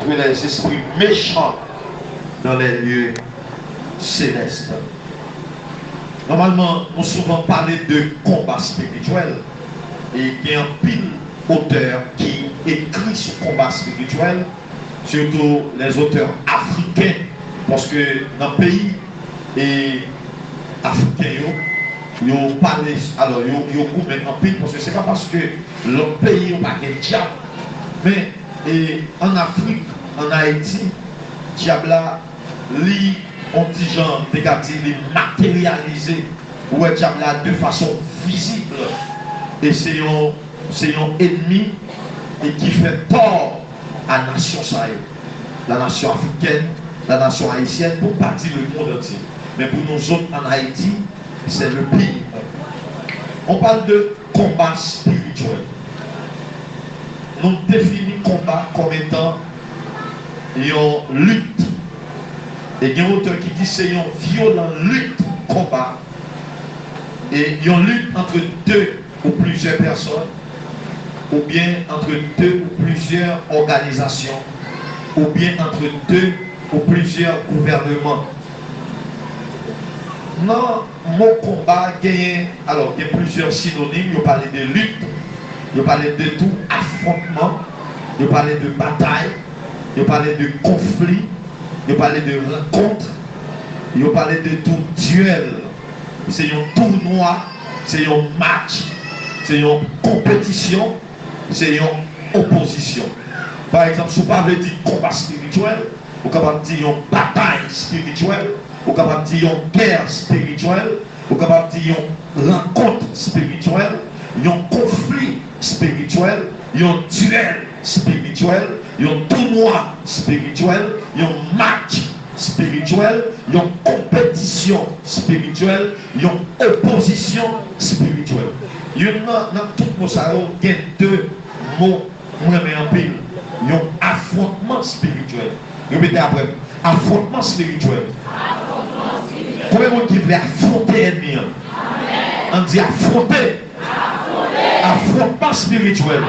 contre les esprits méchants dans les lieux célestes. Normalement, nous souvent parlé de combat spirituel et il y a un pile auteur qui écrit ce combat spirituel, surtout les auteurs africains, parce que dans le pays et africain, ils ont parlé, alors ils ont coupé en pile, parce que c'est pas parce que le pays n'a pas de diable, mais en Afrique, en Haïti, diable lit on dit genre négatif, matérialisé, ou est diable de façon visible, et c'est un ennemi et qui fait tort à la nation sahel, la nation africaine, la nation haïtienne, pour pas dire le monde entier. Mais pour nous autres en Haïti, c'est le pays. On parle de combat spirituel. Nous définissons combat comme étant une lutte. Et il y a un auteur qui dit que c'est une violente lutte, combat. Et une lutte entre deux ou plusieurs personnes, ou bien entre deux ou plusieurs organisations, ou bien entre deux ou plusieurs gouvernements. Non, mon combat gagne, alors il y a plusieurs synonymes, il parlait de lutte, il parlait de tout affrontement, il parlait de bataille, il parlait de conflit, il parlait de rencontre, il parlait de tout duel. C'est un tournoi, c'est un match, c'est une compétition, c'est une opposition. Par exemple, si vous parlez de combat spirituel, vous pouvez dire une bataille spirituelle, vous pouvez dire une guerre spirituelle, vous pouvez dire une rencontre spirituelle, un conflit spirituel, un duel spirituel, un tournoi spirituel, un match spirituel, une compétition spirituelle, une opposition spirituelle. Dans tout le monde, il y a deux mots qui en pile. Un affrontement spirituel. Répétez après. Affrontement spirituel. Combien de monde qui veut affronter l'ennemi? On dit affronter. Affrontement spirituel.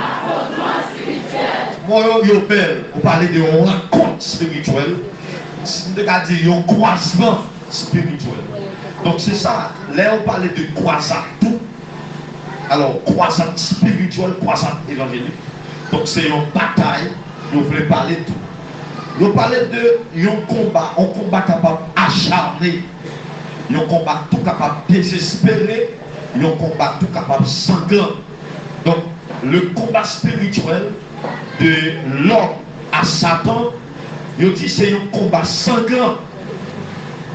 Moi, je belle. Vous parlez de rencontre spirituelle. C'est à dire un croisement spirituel. Donc c'est ça. Là, on parlait de croisade tout. Alors, croisade spirituelle, croisade évangélique. Donc c'est une bataille. Nous voulons parler de tout. Nous parlons de un combat capable d'acharner, un combat tout capable de désespérer, un combat tout capable de sanglant. Donc, le combat spirituel de l'homme à Satan, il dit c'est un combat sanglant.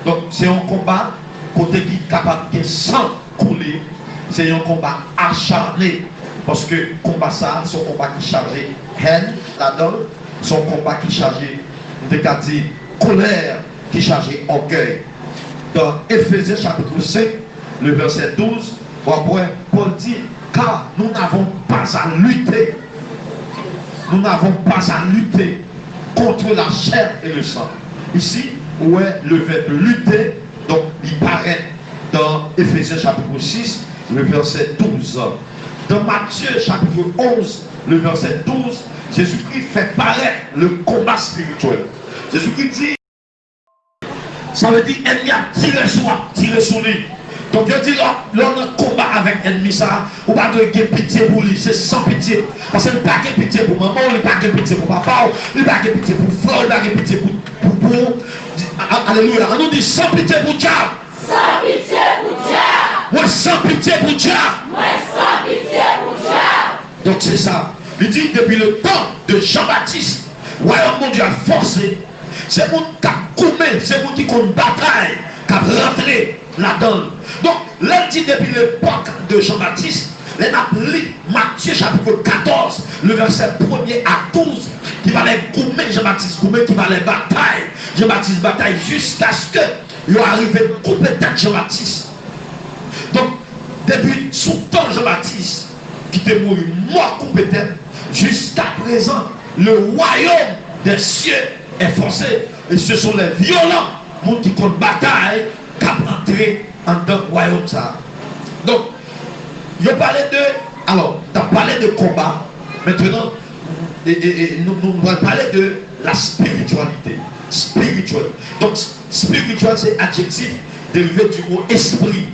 Donc, c'est un combat côté qui est capable de sang couler, c'est un combat acharné. Parce que le combat ça, c'est un combat qui est chargé haine là-dedans, c'est un combat qui est chargé de colère, qui est chargé orgueil. Dans Éphésiens chapitre 5, le verset 12, Paul dit, car nous n'avons pas à lutter, nous n'avons pas à lutter contre la chair et le sang. Ici, où est le verbe lutter, donc il paraît dans Éphésiens chapitre 6, le verset 12. Dans Matthieu chapitre 11, le verset 12, Jésus-Christ fait paraître le combat spirituel. Jésus-Christ dit, ça veut dire ennemi a tiré sur lui. Donc je dis, l'on a combat avec l'ennemi ça, ou pas de pitié pour lui, c'est sans pitié. Parce qu'il n'y a pas de pitié pour maman, il n'y a pas de pitié pour papa, il n'y a pas de pitié pour frère, il n'y a pas de pitié pour. Alléluia, on nous dit sans pitié pour diable. Sans pitié pour diable. Moi sans pitié pour diable. Moi sans pitié pour diable. Donc c'est ça. Il dit depuis le temps de Jean-Baptiste, royaume mon Dieu a forcé. C'est mon qui a coupé, c'est mon qui compte bataille, qui a rentré là-dedans. Donc, là, dit depuis l'époque de Jean-Baptiste, les appelés Matthieu chapitre 14, le verset 1er à 12, qui va les couper Jean-Baptiste, qui va les bataille. Jean-Baptiste bataille jusqu'à ce que il arrive à couper tête Jean-Baptiste. Donc, depuis sous temps Jean-Baptiste, qui était mort coupé tête, jusqu'à présent, le royaume des cieux est forcé. Et ce sont les violents, monde qui comptent bataille, qui ont entré en dans le royaume. Ça. Donc, je parlais de. Alors, tu as parlé de combat. Maintenant, nous allons parler de la spiritualité. Spirituel. Donc, spirituel, c'est adjectif dérivé du mot esprit.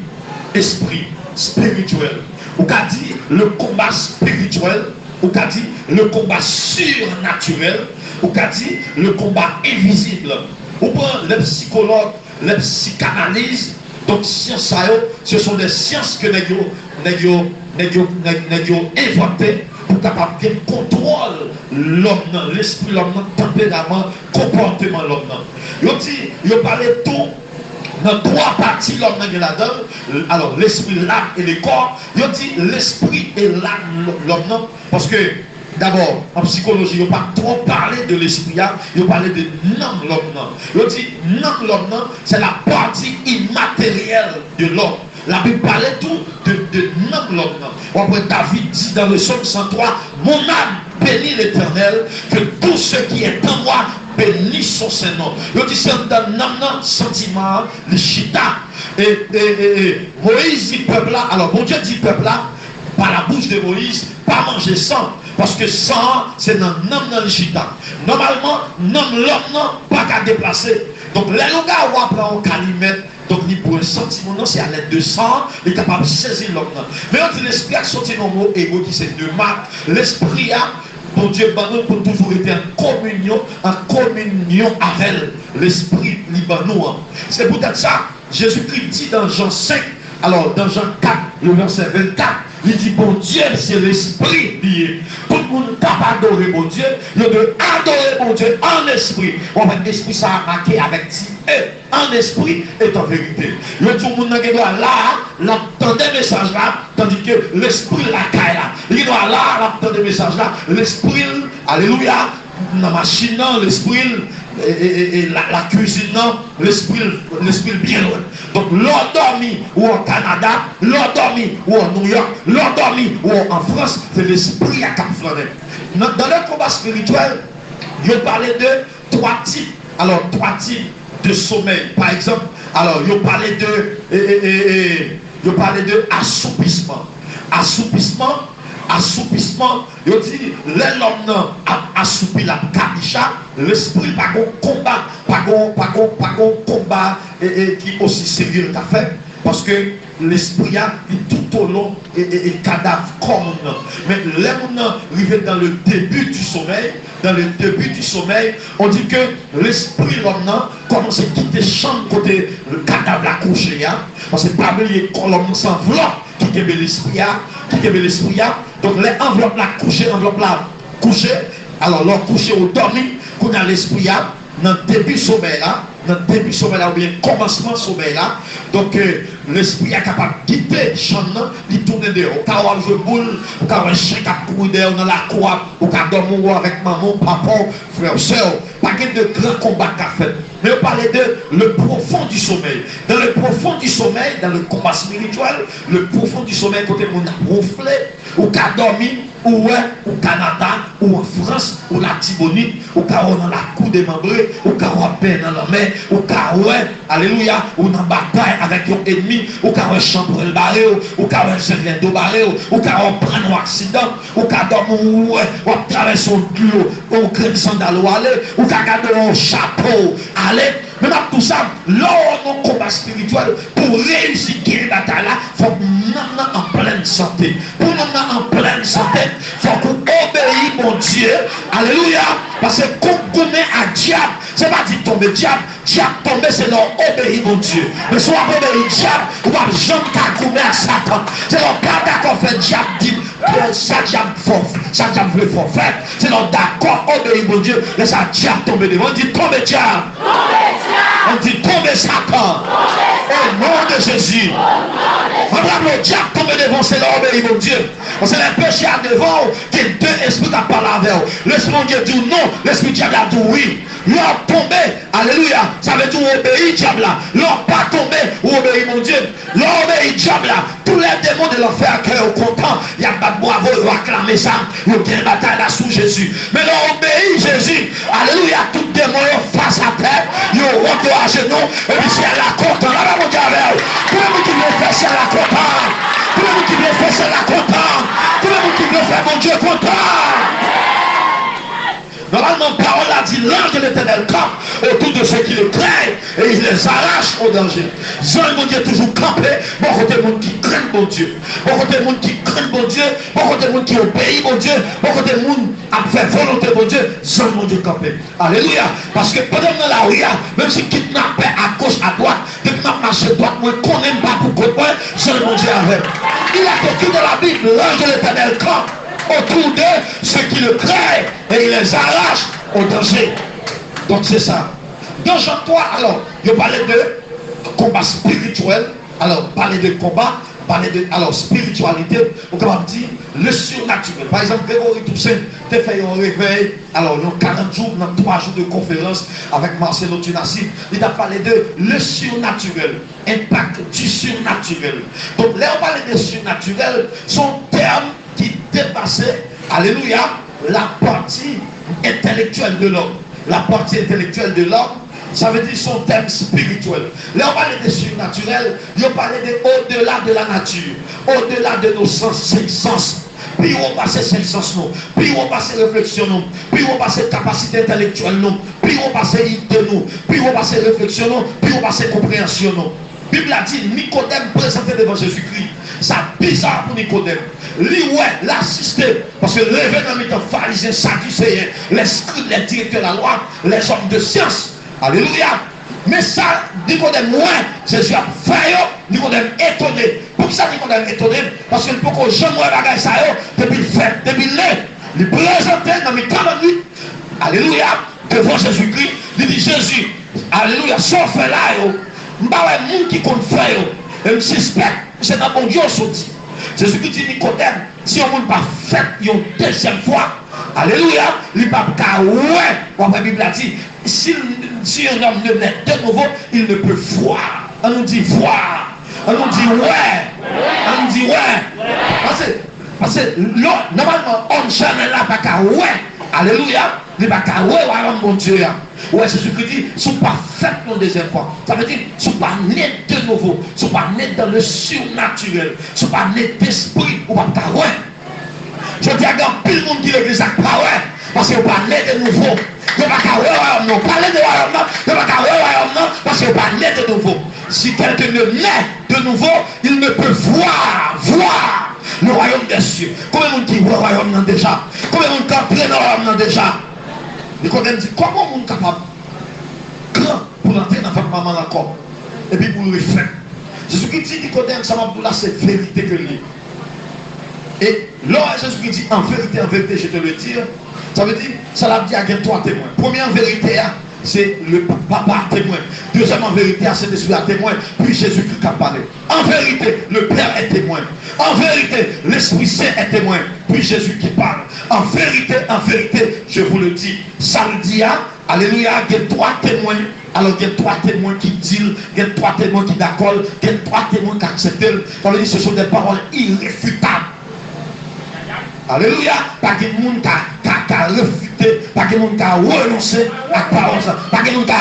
Esprit, spirituel. Ou qu'a dit le combat spirituel, ou qu'a dit le combat surnaturel, ou qu'a dit le combat invisible. Ou bien les psychologues, les psychanalystes, donc sciences, ce sont des sciences que nous avons inventées pour capable de contrôler l'homme, l'esprit, l'homme, tempérament, comportement l'homme. Ils ont parlé de tout. Dans trois parties, l'homme est là-dedans. Alors, l'esprit, l'âme et le corps. Ils ont dit l'esprit et l'âme, l'homme. Parce que, d'abord, en psychologie, ils n'ont pas trop parlé de l'esprit. Ils ont parlé de l'âme, l'homme. Ils ont dit l'âme, l'homme, c'est la partie immatérielle de l'homme. La Bible parlait tout de l'âme, l'homme. Après, David dit dans le psaume 103, mon âme bénit l'Éternel, que tout ce qui est en moi bénit son Saint-Nom. Il dit c'est dans l'âme, sentiment, le chita. Et Moïse dit peuple là, alors bon Dieu dit peuple là, par la bouche de Moïse, pas manger sang. Parce que sang, c'est dans l'âme, dans le chita. Normalement, l'homme, pas qu'à déplacer. Donc, les gars, on apprend un calimètre. Donc, pour un sentiment, c'est à l'aide de sang, il est capable de saisir l'homme. Mais on dit l'esprit a sorti dans le mot égo qui c'est de marque. L'esprit a, pour Dieu, pour toujours être en communion avec l'esprit libanais. C'est peut-être ça, Jésus-Christ dit dans Jean 5, alors dans Jean 4, le verset 24, il dit, bon Dieu, c'est l'esprit lié. Tout le monde n'a pas adoré mon Dieu, il doit adorer mon Dieu en esprit. On va l'esprit, ça a marqué avec en esprit et en vérité. Il dit, tout le monde doit là, l'entendre des messages là, tandis que l'esprit la caille là. Il doit là, l'entendre des messages là, l'esprit, alléluia, dans la machine, l'esprit, et la cuisine, l'esprit bien loin. Donc, l'endormi ou en Canada, l'endormi ou en New York, l'endormi ou en France, c'est l'esprit à Cap-Flanet. Dans le combat spirituel, il parlait de trois types. Alors, trois types de sommeil. Par exemple, alors, il parlait de assoupissement. Assoupissement, il dit, l'homme a assoupi la cabicha, l'esprit pas un combat qui est aussi sérieux qu'a fait, parce que l'esprit a tout au long et cadavre comme nous. Mais l'homme arrive dans le début du sommeil, on dit que l'esprit l'homme commence à quitter le champ côté le cadavre accouché, parce que pas oublier que l'homme s'enveloppe qui est l'esprit. Donc les enveloppes là couchées, alors leur couché au dormi, qu'on a l'esprit dans le début sommeil là, ou bien commencement sommeil là. Donc l'esprit est capable de quitter le champ, de tourner dehors. Au cas où on joue boule, au cas où un chien qui courir dehors dans la cour, au cas où on dormir avec maman, papa, frère, soeur. Pas de grands combats qu'a fait. Mais on parlait de le profond du sommeil. Dans le profond du sommeil, dans le combat spirituel, le profond du sommeil, côté on a ronflé, ou qu'a dormi, ou au Canada, ou en France, ou la Tibonite, ou qu'a dans la cour démembrée, ou qu'a peine dans la mer, ou qu'a alléluia, ou dans bataille avec un ennemi, ou qu'a chambre le barré, ou qu'a un chemin de barré, ou qu'a prendre un accident, ou qu'a dormi, ou traverser un tuyau, ou crème sandal ou aller, ou qu'a gardé un chapeau, aller. Mais tout ça, lors de combat spirituel, pour réussir la bataille là, il faut que nous sommes en pleine santé. Pour nous sommes en pleine santé, il faut qu'on obéisse mon Dieu. Alléluia. Parce que quand on est à diable, c'est pas dit tomber diable. Diable tomber, c'est leur obéir mon Dieu. Mais soit obéir diable, ou pas jamais qu'à à Satan. C'est leur pas d'accord faire diable dit. Ça diable veut forfait. C'est leur d'accord obéir mon Dieu. Mais ça diable tomber devant. On dit tomber diable. On dit tomber Satan. Au nom de Jésus. On dit le diable tomber devant, c'est leur obéir mon Dieu. C'est les péchés à devant qui est deux esprits qui parlent avec eux. L'esprit de Dieu dit non, l'esprit diable a dit oui. L'or tombé, alléluia, ça veut dire obéir diable là. L'or pas tombé ou obéir mon Dieu. L'or obéir diable là. Tous les démons de l'enfer qui sont contents, il y a pas de bravo, ils vont acclamer ça. Ils ont une bataille là sous Jésus. Mais l'or obéit Jésus, alléluia, tout démon face à terre, ils ont rentré à genoux, et puis c'est à la content. Là, mon Dieu, tout le monde qui veut faire, c'est à la content. Tout le monde qui veut faire, c'est à la content. Tout le monde qui veut faire, mon Dieu, content. parole a dit, l'ange de l'Éternel campe autour de ceux qui le craignent et il les arrache au danger. Jean, mon Dieu, toujours campé, bon côté monde qui craint mon Dieu, bon côté monde qui craint mon Dieu, bon côté monde qui obéit mon Dieu, bon côté monde a fait volonté mon Dieu, Jean, mon Dieu, campé. Alléluia. Parce que pendant dans la rue, même si kidnappé à gauche, à droite, depuis que je marche à droite, moi, qu'on n'aime pas pour que moi, Jean, mon Dieu, avec. Il a écrit dans la Bible, l'ange de l'Éternel campe autour d'eux ceux qui le craignent et il les arrache au danger. Donc c'est ça. Dans Jean 3, alors, il parlait de combat spirituel. Alors, parler de combat, parler de spiritualité, on peut dire le surnaturel. Par exemple, Grégory Toussaint a fait un réveil, alors, dans 40 jours, dans 3 jours de conférence avec Marcelo Tunassi, il a parlé de le surnaturel, impact du surnaturel. Donc, là, on parlait de surnaturel, son terme qui dépassait, alléluia, la partie intellectuelle de l'homme. La partie intellectuelle de l'homme, ça veut dire son thème spirituel. Là, on parlait de surnaturel, on parlait de au-delà de la nature, au-delà de nos sens, 5 sens. Puis on passe 5 sens, nous. Puis on passe réflexion, nous. Puis on passe capacité intellectuelle, nous. Puis on passe idée, nous. Puis on passe réflexion, nous. Puis on passe compréhension, nous. La Bible a dit, Nicodème présenté devant Jésus-Christ. C'est bizarre pour Nicodème. Lui, ouais, l'assister. Parce que l'événement est un pharisien, sadducéen, les scribes, les directeurs de la loi, les hommes de science. Alléluia. Mais ça, Nicodème, ouais, Jésus a fait, Nicodème étonné. Pour ça, Nicodème étonné, parce que pour que je me regarde ça, depuis le fait, depuis le nez, il présentait dans mes 40 minutes, alléluia, devant Jésus-Christ, il dit Jésus, alléluia, sauf là, je ne sais pas qui compte faire, je me suspecte, c'est dans mon Dieu sorti. Jésus-Christ dit Nicodème, si on ne pas fait une deuxième fois, alléluia, il ne peut pas ouais, la Bible a dit, si un homme ne naît de nouveau, il ne peut voir. On nous dit voir. On nous dit ouais. On nous dit ouais. Parce que normalement, on ne là pas qu'à ouais. Alléluia. Il n'y a pas qu'à ouais, mon Dieu. Ouais, Jésus-Christ dit, ne sont pas faits une deuxième fois. Ça veut dire, ne sont pas nés de nouveau. Ne sont pas nés dans le surnaturel. Ne sont pas nés d'esprit. Ou pas qu'à ouais. Je dis à pile le monde qui l'église à pas ouais. Parce que vous parlez de nouveau. Vous ne pouvez pas royaume, non. Parlez de royaume, non. Vous ne pouvez pas royaume, non. Parce que vous parlez de nouveau. Si quelqu'un ne naît de nouveau, il ne peut voir le royaume des cieux. Combien de monde qui voit le royaume déjà? Combien de monde qui entraîne le royaume déjà? Nicodème dit, comment on est capable grand pour entrer dans votre maman encore? Et puis pour le refaire. Jésus-Christ dit, Nicodème, ça m'a dit là, c'est vérité que lui. Et là, Jésus-Christ dit, en vérité, je te le dis, ça veut dire, ça l'a dit à 3 témoins. Première vérité, c'est le papa témoin. Deuxième en vérité, c'est l'esprit à témoin. Puis Jésus-Christ qui a parlé. En vérité, le Père est témoin. En vérité, l'Esprit Saint est témoin. Puis Jésus qui parle. En vérité, je vous le dis, samedi, alléluia, il y a 3 témoins. Alors il y a 3 témoins qui disent, il y a 3 témoins qui d'accord, il y a 3 témoins qui acceptent. Ça veut dire ce sont des paroles irréfutables. Alléluia. Pas que le monde qui a refuté, pas que le monde qui a renoncé à la parole, pas que le monde qui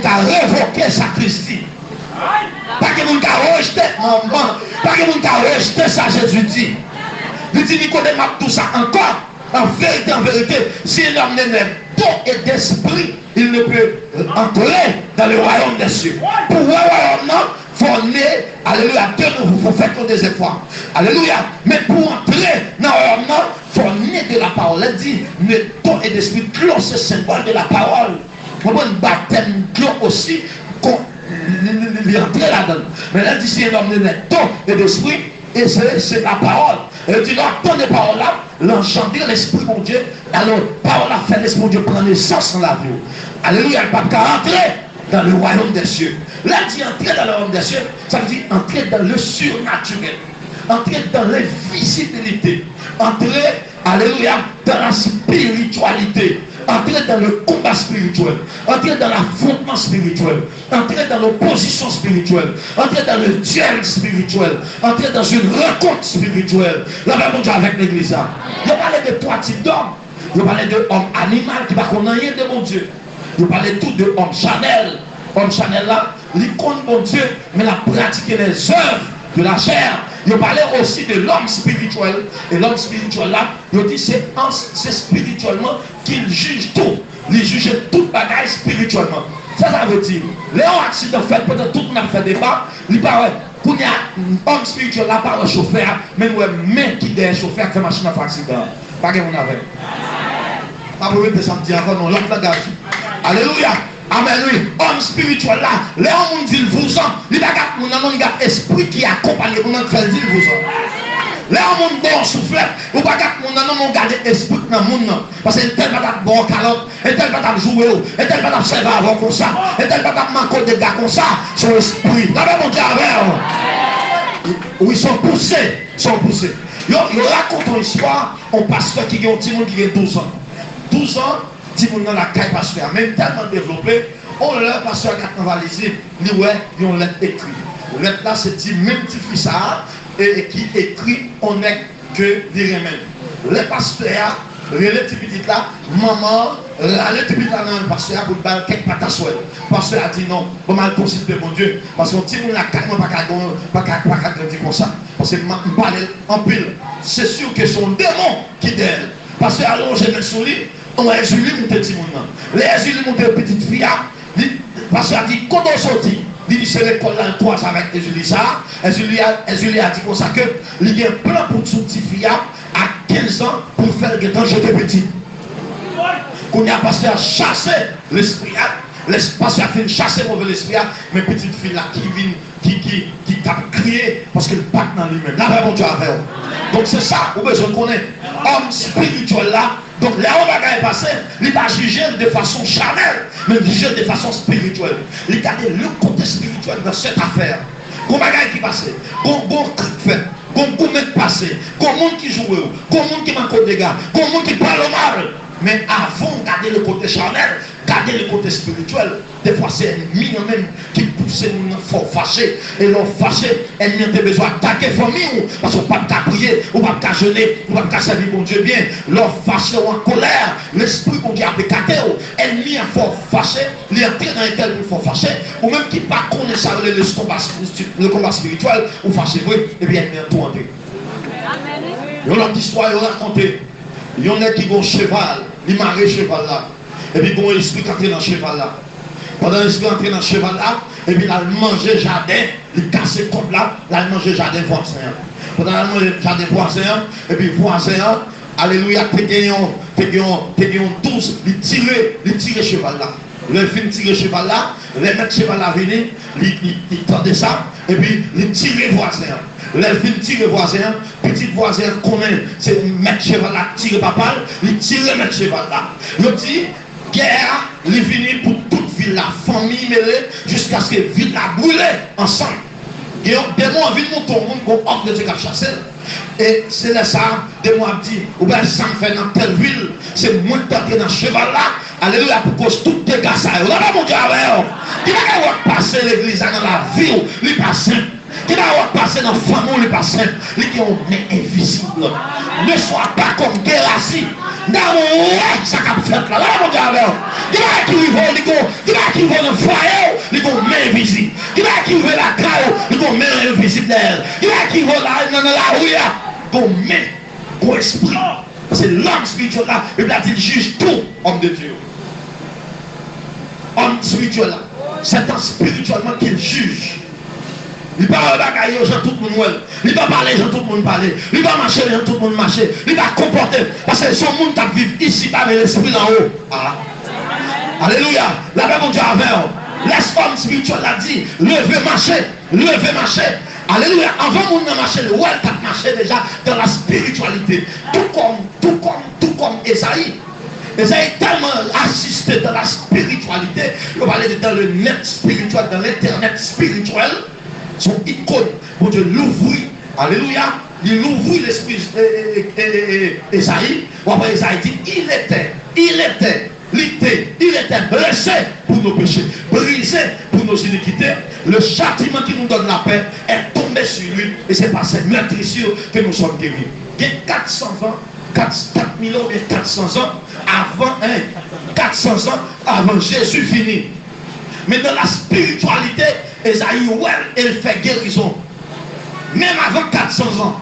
a révoqué sa Christie. Pas que le monde qui a rejeté maman, pas que le monde qui a rejeté ça Jésus dit. Il dit Nicodème tout ça encore. En vérité, si l'homme n'est d'eau et d'esprit, il ne peut entrer dans le royaume des cieux. Pour le royaume, non, il faut naître, alléluia, de nouveau, il faut faire des efforts. Alléluia. Mais pour entrer dans le royaume, non, il faut naître de la parole. Elle dit, d'eau et d'esprit, clos, c'est symbole de la parole. On peut un baptême clos aussi, qu'on entrer là-dedans. Mais elle dit, si l'homme n'est d'eau et d'esprit, et c'est la parole. Elle dit, dans les paroles là, l'enchanter l'esprit mon Dieu. Alors, parole a fait l'esprit mon Dieu prendre naissance dans la vie. Alléluia, elle ne peut pas entrer dans le royaume des cieux. Là, dit entrer dans le royaume des cieux, ça veut dire entrer dans le surnaturel. Entrer dans l'invisibilité. Entrer, alléluia, dans la spiritualité. Entrer dans le combat spirituel, entrer dans l'affrontement spirituel, entrer dans l'opposition spirituelle, entrer dans le duel spirituel, entrer dans une rencontre spirituelle. Là, mon Dieu, avec l'église. Je parlais de 3 types d'hommes. Je parlais de homme animal qui ne va connaître rien de mon Dieu. Je parlais tout de homme Chanel. Homme Chanel là, il compte mon Dieu, mais il a pratiqué les œuvres de la chair. Il parlait aussi de l'homme spirituel. Et l'homme spirituel là, il dit c'est spirituellement qu'il juge tout. Il juge toute bagaille spirituellement. Ça veut dire, Léon accident fait, peut-être tout le monde a fait débat, il paraît, qu'il y a un homme spirituel là par le chauffeur, mais nous même qui est un chauffeur qui machine à faire accident. Pas que vous avez. Pas pour me samedi encore, non, l'autre langage. Alléluia. Amen, oui. Homme spirituel là, Léon dit le vous en, il y a un esprit qui accompagne le monde qui dit le vous en. Là, on monde bon souffle, ou pas qu'à mon non garder esprit dans le monde, parce que tel pas bon calotte, et tel pas jouer, et tel pas servir avant comme ça, et tel pas manquer des gars comme ça, son esprit. Là, mon Dieu, où ils sont poussés, Ils racontent une histoire, on pasteur qui a un petit monde qui a 12 ans. 12 ans, petit monde dans la caille pasteur, même tellement développé, on leur pasteur qui a validé, ils ont lettre écrit. Lettre là, c'est dit, même petit fils ça, et qui écrit on est que les remèdes. Les pasteurs, les petits là, maman, les petits là dans le pasteur pour faire quelques patates souhait. Le pasteur a dit non, bon mal considéré mon Dieu, parce qu'on dit la caille, pas dire comme ça, parce que je parle en pile. C'est sûr que son démon qui d'elle. Parce que alors je me souris, on a exilé mon petit monde. Les exilés mon petite fille, parce qu'il a dit quand on sortit. Il dit c'est l'école là, 3 avec Julie ça. Julie a dit comme ça que il y a un plan pour son petit fille à 15 ans pour faire que quand j'étais petit. Qu'on a passé à chasser l'esprit, parce qu'il a fait chasser mauvais esprit, mais petite fille là qui vient, qui t'a crié parce qu'elle bat dans lui-même. Là, mon Dieu avec eux. Donc c'est ça, vous besoin de connaître. Homme spirituel là. Donc là, on va passer, il va juger de façon charnelle, mais juger de façon spirituelle. Il a le côté spirituel dans cette affaire. Qu'on va qui passe, qu'on fait, qu'on passe, qu'on monde qui joue, qu'on monde qui manque des gars, qu'on monde qui parle mal. Mais avant de garder le côté charnel, garder le côté spirituel, des fois c'est l'ennemi même qui pousse nous fort fâcher. Et l'on fâché, l'ennemi a besoin d'attaquer la famille, parce qu'on ne peut pas prier, ou pas jeûner, ou pas servir mon Dieu bien. L'on fâché ou en colère, l'esprit qu'on dit a pécaté, l'ennemi a fort fâché, il est entré dans un tel fort fâché, ou même qui ne pas connaître ça, le combat spirituel, ou fâché, et bien il est tout entré. Il y a une histoire, il raconté. Il y en a qui ont un cheval, ils marient le cheval là. Et puis, ils ont un esprit qui entre dans le cheval là. Pendant l'esprit entre dans le cheval là, et puis, il a mangé le jardin, il a cassé le côte là, il a mangé le jardin voisin. Pendant qu'il a mangé le jardin voisin, et puis, voisin, alléluia, il a 12, il tire le cheval là. Le film tire le cheval là, les maîtres cheval là venir, il tendait ça, et puis, il tire le voisin. Le film tire le voisin, petit voisin connaît, c'est mettre cheval là, tire papa, il tire le mettre cheval là. Il dit, guerre, il finit pour toute ville, la famille mêlée, jusqu'à ce que la ville la brûle ensemble. Et des mois, ville monte au monde, qu'on offre de se chasser. Et c'est là ça, des mois dit, ou bien ça me fait dans telle ville, c'est moi qui t'entre dans le cheval là, alléluia, pour cause tout dégâts ça. Là, mon Dieu, il va passer l'église dans la vie, il passe. Qui va passer dans la famille, les passants, les qui ont main invisible. Ne sois pas comme Gérasi. Dans mon ça qu'a fait là, mon Dieu, qui va qui va dans le foyer, les qui ont main invisible. Qui va qui va la caille, les qui ont main invisible. Qui va qui va dans la rue, qui ont main, qui ont esprit. C'est l'homme spirituel là, et là, il juge tout, homme de Dieu. Homme spirituel là, c'est un spirituellement qu'il juge. Il va bagailler aux gens tout le monde. Il va parler aux gens tout le monde parler. Il va marcher aux gens tout le monde marcher. Il va comporter. Parce que son monde qui vit ici, pas l'esprit en haut. Ah. Alléluia. La paix mon Dieu avec vous. L'homme spirituel a dit, levez marcher. Levez marcher. Alléluia. Avant mon marcher, le world a marché déjà dans la spiritualité. Tout comme Esaïe. Esaïe tellement assisté dans la spiritualité. Il va aller dans le net spirituel, dans l'internet spirituel. Son icône, mon Dieu l'ouvrit, alléluia, il ouvrit l'esprit Esaïe, ou après Esaïe dit, il était blessé pour nos péchés, brisé pour nos iniquités, le châtiment qui nous donne la paix est tombé sur lui, et c'est par cette meurtrissure que nous sommes guéris. Il y a 400 ans, 4000 ans et 400 ans avant, 400 ans avant Jésus fini. Mais dans la spiritualité, Esaïe, elle fait guérison. Même avant 400 ans.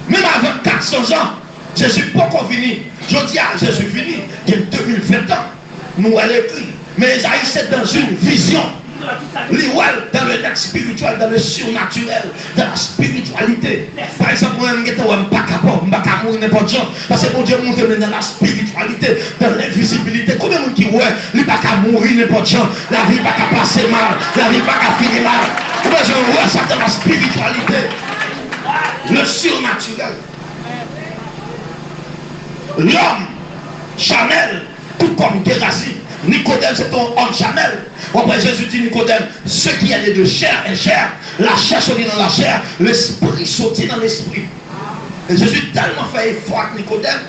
Même avant 400 ans, Jésus n'est pas encore fini. Je dis à Jésus fini, il y a 2020 ans. Nous allons écrire. Mais Isaïe, c'est dans une vision. L'Iwal, dans le texte spirituel, dans le surnaturel, dans la spiritualité. Par exemple, moi, je ne suis pas mourir n'importe quoi. Parce que mon Dieu montre dans la spiritualité, dans l'invisibilité. Combien de gens qui voient, il ne peut pas mourir n'importe quoi. La vie ne peut pas passer mal, la vie ne peut pas finir mal. Combien de gens voient ça dans la spiritualité? Le surnaturel. L'homme, Chanel, tout comme Gérasie. Nicodème, c'est ton homme Chanel. Après Jésus dit Nicodème, ce qui est de chair est chair. La chair sortit dans la chair, l'esprit sortit dans l'esprit. Et Jésus tellement fait effort avec Nicodème.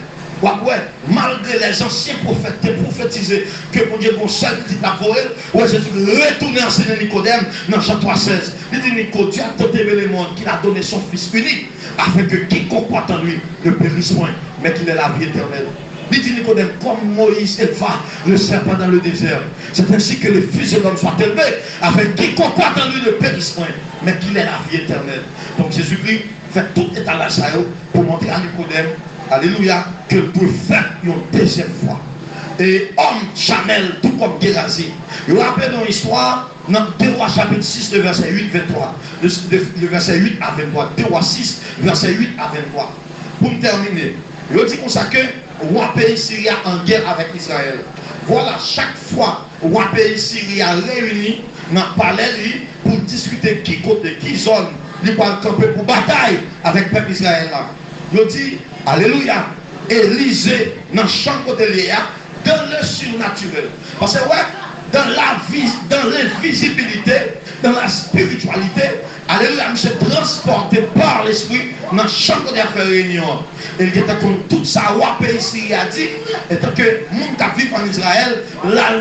Ouais, malgré les anciens prophètes qui prophétisaient que mon Dieu, mon seul petit parole, ouais, Jésus retourné enseigner Nicodème dans Jean 3,16. Il dit Nicodème, Dieu a tant aimé le monde qu'il a donné son Fils unique, afin que quiconque croit en lui ne périsse point, mais qu'il ait la vie éternelle. Il dit Nicodème, comme Moïse éleva le serpent dans le désert, c'est ainsi que le Fils de l'homme soit élevé, afin que quiconque croit en lui ne périsse point, mais qu'il ait la vie éternelle. Donc Jésus-Christ fait tout étalage pour montrer à Nicodème, alléluia, que pour faire une deuxième fois. Et homme Chanel, tout comme Gérasie. Je vous rappelle dans l'histoire, dans 2 Rois chapitre 6, le verset 8, 23. Le verset 8 à 23. 2 Rois 6, verset 8 à 23. Pour me terminer, je dis comme ça que roi pays Syria en guerre avec Israël. Voilà, chaque fois, roi pays Syria réuni dans le palais pour discuter qui côté, qui zone, il va camper pour bataille avec le peuple Israël là. Je dis, alléluia, Élisée dans le champ côté Léa, dans le surnaturel. Parce que ouais, dans l'invisibilité, dans la spiritualité, alléluia, il s'est transporté par l'esprit dans le champ côté affaires réunion. Et il était comme tout ça, roi pays ici a dit, étant que le monde qui vit en Israël, l'a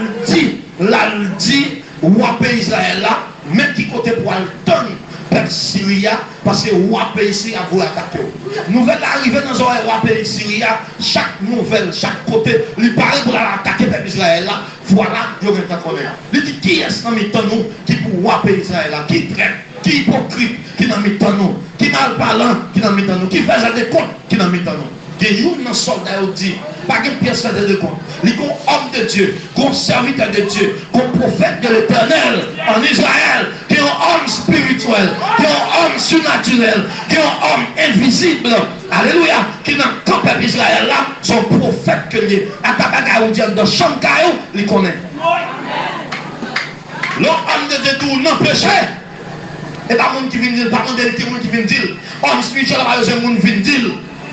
dit, roi pays Israël là, même qui côté pour le donner. Peuple Syria, parce que roi pays Syria vous attaquer. Nouvelle arrivée dans un roi pays Syria, chaque nouvelle, chaque côté, il paraît pour attaquer le peuple Israël là, voilà, il y a un connaître. Il dit qui est-ce dans mes nous qui pour roi pays Israël là, qui traite, qui hypocrite, qui dans mes nous, qui mal parlant, qui dans mes nous, qui fait des comptes, qui dans mes nous. Il y a un soldat qui dit, pas qu'une pièce fait de compte. Il y a un homme de Dieu, un serviteur de Dieu, un prophète de l'éternel en Israël, qui est un homme spirituel, qui est un homme surnaturel, qui est un homme invisible. Alléluia, qui dans le camp d'Israël là, son prophète que lui, à Tabagaoudian, dans Chankaïou, il connaît. L'homme de Dieu tout non péché. Et pas monde qui vient dire, pas monde qui vient dire, homme spirituel, pas besoin de monde qui vient dire.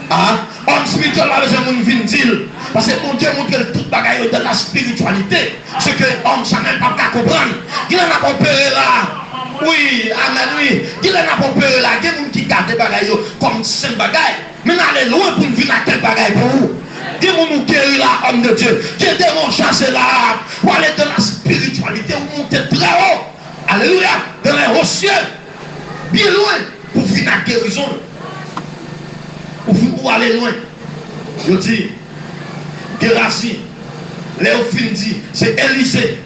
Homme spirituel, pas besoin de monde qui vient dire. Parce que mon Dieu montre toute bagaille de la spiritualité. Ce que l'homme ça n'a pas comprendre. Il en a pas peur là. Oui, amen, oui. Il en a pas peur là. Il y a des gens qui gardent des bagailles comme 5 bagailles. Mais allez loin pour venir à quel bagaille pour vous. Il y a des gens qui guérir là, homme de Dieu. Il y a des gens qui chassent là. Pour aller dans la spiritualité, vous montez très haut. Alléluia. Dans les hauts cieux. Bien loin pour venir à guérison. Pour aller loin. Je dis, Gérasie, Léo Findi, c'est Élisée.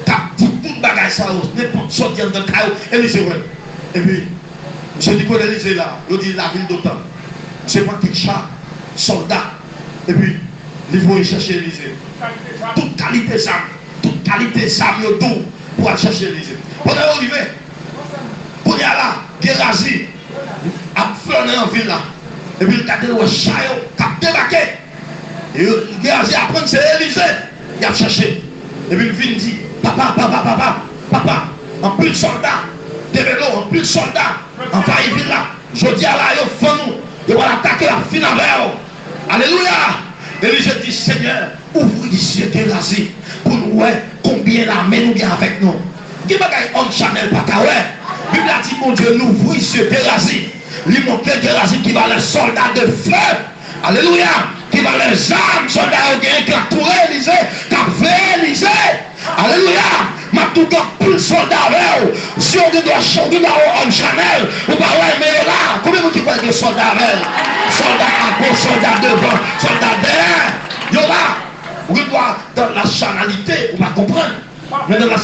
Qui a dit tout bagage ça, n'importe sortir dans le chaos, Élisée, ouais. Et puis, je dis que Élisée là, je dis la ville d'Otan. C'est pas qu'il chat, soldat. Et puis, il faut y chercher Élisée. Toute qualité ça, tout pour aller chercher Élisée. Pendant l'arrivée, pour y aller là, Gérasie a flâné en ville là. Et puis, il a dit, ouais, chayo, qui a débarqué. Et Gérasie apprend c'est Élisée. Il a cherché. Et puis, il vient dire, papa, en plus de soldats, des vélos, en plus de soldats, en failli ville là. Je dis à la, il faut nous, il va attaquer la finale. Alléluia. Élisée dit, Seigneur, ouvre les yeux de Gérasie pour nous voir combien l'armée nous vient avec nous. Qui va gagner homme Chanel pas qu'à ouais. La Bible a dit, mon Dieu, nous ouvre les yeux de Gérasie. Lui montrer Gérasie qui va les soldats de feu. Alléluia. Qui va les armes, soldats qui ont entouré Élisée, qui ont fait Élisée. Alléluia. Ma tout plus soldats avec vous. Si on doit changer dans homme Chanel, vous parlez, mais là, combien de gens qui ont des soldats avec vous? Soldats à gauche, soldats devant, soldats derrière. Yo là, vous doit dans la chanalité, vous va comprendre. Mais dans la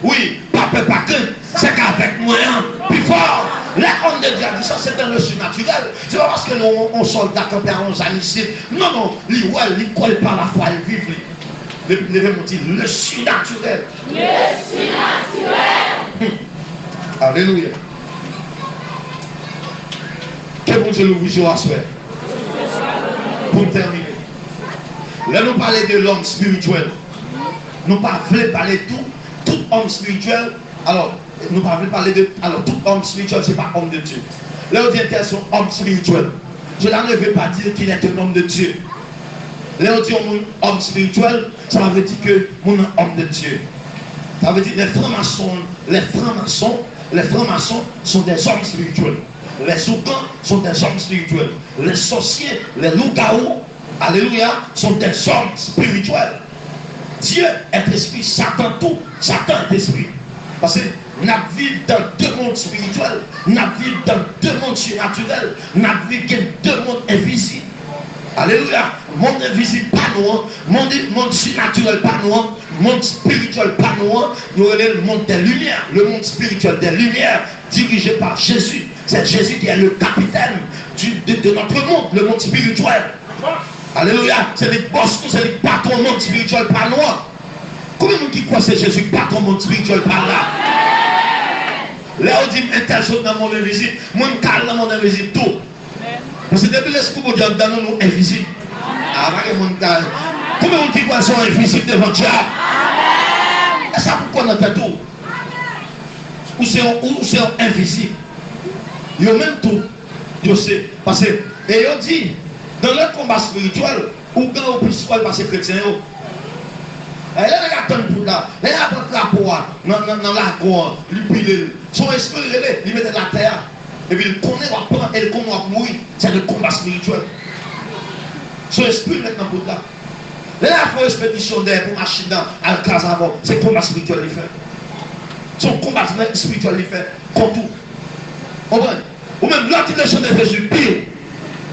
oui, pas peur, pas crainte. C'est qu'avec moi, plus fort. L'homme de Dieu a dit ça, c'est dans le surnaturel. C'est pas parce que nous, on soldat quand on est ici. Non, non, il colle par la foi, il vit. Le surnaturel. Le surnaturel. Alléluia. Que bon Dieu nous vision à soi. Pour terminer. Là, nous parlons de l'homme spirituel. Nous ne voulons pas parler de tout homme spirituel. Alors, nous ne voulons pas parler de. Alors, tout homme spirituel, ce n'est pas homme de Dieu. Là, on dit intéressant, homme spirituel. Je ne veux pas dire qu'il est un homme de Dieu. Là, on dit homme spirituel, ça veut dire que mon homme de Dieu. Ça veut dire les francs-maçons sont des hommes spirituels. Les soukans sont des hommes spirituels. Les sorciers, les loups-garous, alléluia, sont des hommes spirituels. Dieu est esprit, Satan tout. Satan est esprit. Parce que nous vivons dans deux mondes spirituels, nous vivons dans deux mondes surnaturels, nous vivons dans deux mondes invisibles. Alléluia. Monde invisible pas nous, monde surnaturel pas nous, monde spirituel pas nous. Nous avons le monde des lumières, le monde spirituel des lumières, dirigé par Jésus. C'est Jésus qui est le capitaine de notre monde, le monde spirituel. Alléluia. C'est les boss, c'est les patrons du monde spirituel pas nous. Combien de gens qui croient que c'est Jésus qui patron du monde spirituel par là? Là on dit un tel chose dans le monde invisible, moi je parle dans le monde invisible tout. Parce que depuis l'esprit de Dieu dans nous invisible. Combien de gens qui croient qu'ils sont invisibles devant Dieu? Et ça pourquoi on fait tout? Ou c'est invisible? Ils ont même tout. Je sais. Parce que, et on dit, dans le combat spirituel, ou quand on peut se faire passer chrétien, il y a un pour là, il y a un la poire, dans la cour, son esprit, il met de la terre, et puis il connaît la prendre et il connaît mourir. C'est le combat spirituel. Son esprit maintenant pour là. Il y a une expédition d'air pour machine dans Al-Kazavo, c'est le combat spirituel il fait. Son combat spirituel il fait, comme tout. Ou même l'autre de Jésus, pire.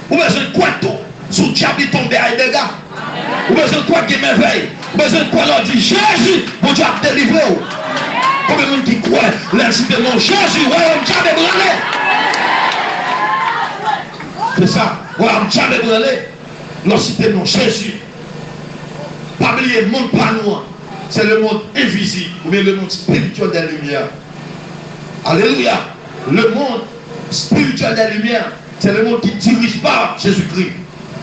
Ou besoin de quoi tout, sous diable tomber à des gars. Ou besoin de quoi qui merveille. Ou besoin de quoi leur dire Jésus, mon Dieu a délivré. Combien de monde qui croit, l'incité non Jésus, royaume jamais brûlé. C'est ça, royaume jamais brûlé. L'incité non Jésus. Pas oublier le monde pas nous. C'est le monde invisible, ou bien le monde spirituel des lumières. Alléluia. Le monde spirituel des lumières, c'est le monde qui dirige par Jésus-Christ.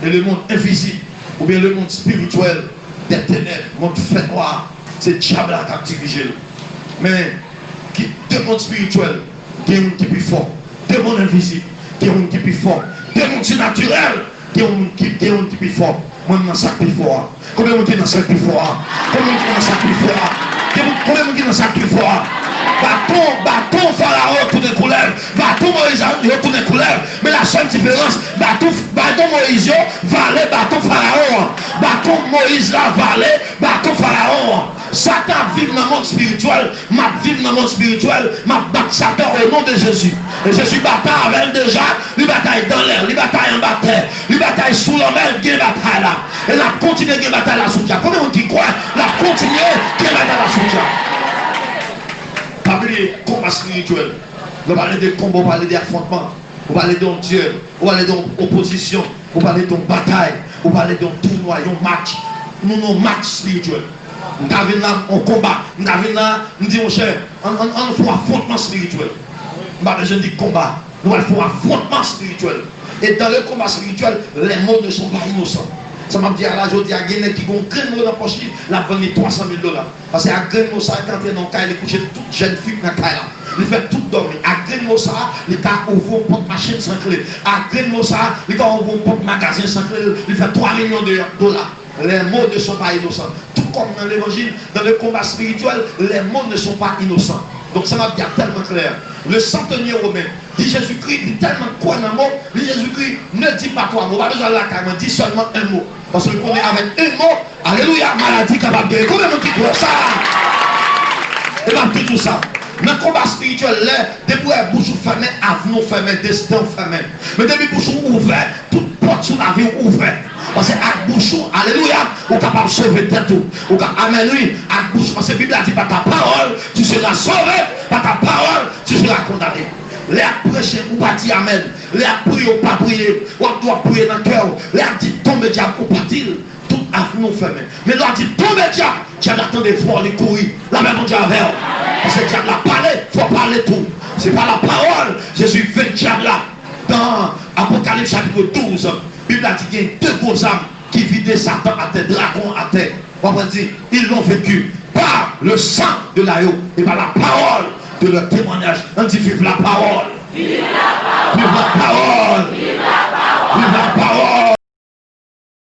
Et le monde invisible, ou bien le monde spirituel des ténèbres, le monde fait noir, c'est diable qui dirige. Mais deux mondes spirituels, qui est qui est plus fort, deux mondes invisibles, qui est qui est plus fort, deux mondes surnaturels, qui est qui est plus fort. Moi, je suis plus fort. Combien de gens qui sont plus fort? Combien de gens qui sont plus fort? Combien de gens qui sont plus fort? Bâton Pharaon retourne couleur, bâton Moïse retourne couleur, mais la seule différence, bâton Moïse valait bâton Pharaon, bâton Moïse là valait bâton Pharaon. Satan vit dans le monde spirituel, m'a vivre dans le monde spirituel, m'a battre Satan au nom de Jésus. Et Jésus bataille avec déjà, il bataille dans l'air, il bataille en bas terre, il bataille sous la mer, il bataille là. Et la continue de bataille là sous Dieu. Combien on dit quoi? La continue de bataille là sous Dieu. Pas oublier combat spirituel. On parle de combat, on parle d'affrontement, on parle de Dieu, on parle d'opposition, on parle de bataille, on parle de tournoi, un match. Nous avons un match spirituel. Nous avons là un combat, nous avons là, nous disons cher, on fait un affrontement spirituel. Nous avons besoin de combat, nous allons faire un affrontement spirituel. Et dans le combat spirituel, les mots ne sont pas innocents. Ça m'a dit à la journée, il y a des gens qui ont un grain dans la poche, il a vendu $300,000. Parce qu'à grain de ça, quand il est dans le cas, il est couché toute jeune fille dans le cas. Il fait tout dormir. À grain de ça, il a ouvert une porte machine sans clé. À grain de ça, il a ouvert une porte magasin sans clé. Il fait $3 millions. Les mots ne sont pas innocents. Tout comme dans l'évangile, dans le combat spirituel, les mots ne sont pas innocents. Donc ça m'a dit tellement clair. Le centenier romain dit Jésus-Christ, dit tellement quoi dans le mot, dit Jésus-Christ, ne dit pas trois mots, pas besoin de la carrément, dit seulement un mot. Parce que qu'on est avec un mot, alléluia, maladie capable de guérir. Combien de gens qui ça? Et bien tout ça. Dans le combat spirituel, depuis la bouche fermée, avenue fermée, destin fermé. Mais depuis la bouche ouverte, toute porte sur la vie ouverte. Parce que à bouche, alléluia, ou capable de sauver tête tout. Ou amen lui, à bouche, parce que la Bible a dit par ta parole, tu seras sauvé, par ta parole, tu seras condamné. Les à prêcher ou pas dire amen. Les à prier ou pas prier. Ou doit prier dans le cœur. Les à dit tomber diable ou pas dire. Tout à nous fermé. Mais là dit tomber diable. Diable attendait fort les courir. La même on dit avec. Parce que diable a parlé, il faut parler tout. C'est pas la parole. Jésus fait le diable là. Dans Apocalypse chapitre 12, la Bible a dit qu'il y a deux gros âmes qui vidaient Satan à terre, dragon à terre. On va dire, ils l'ont vécu par le sang de l'agneau et par la parole de leur témoignage. On dit vive la parole. Vive la parole. Vive la parole. Vive la parole. Vive la parole.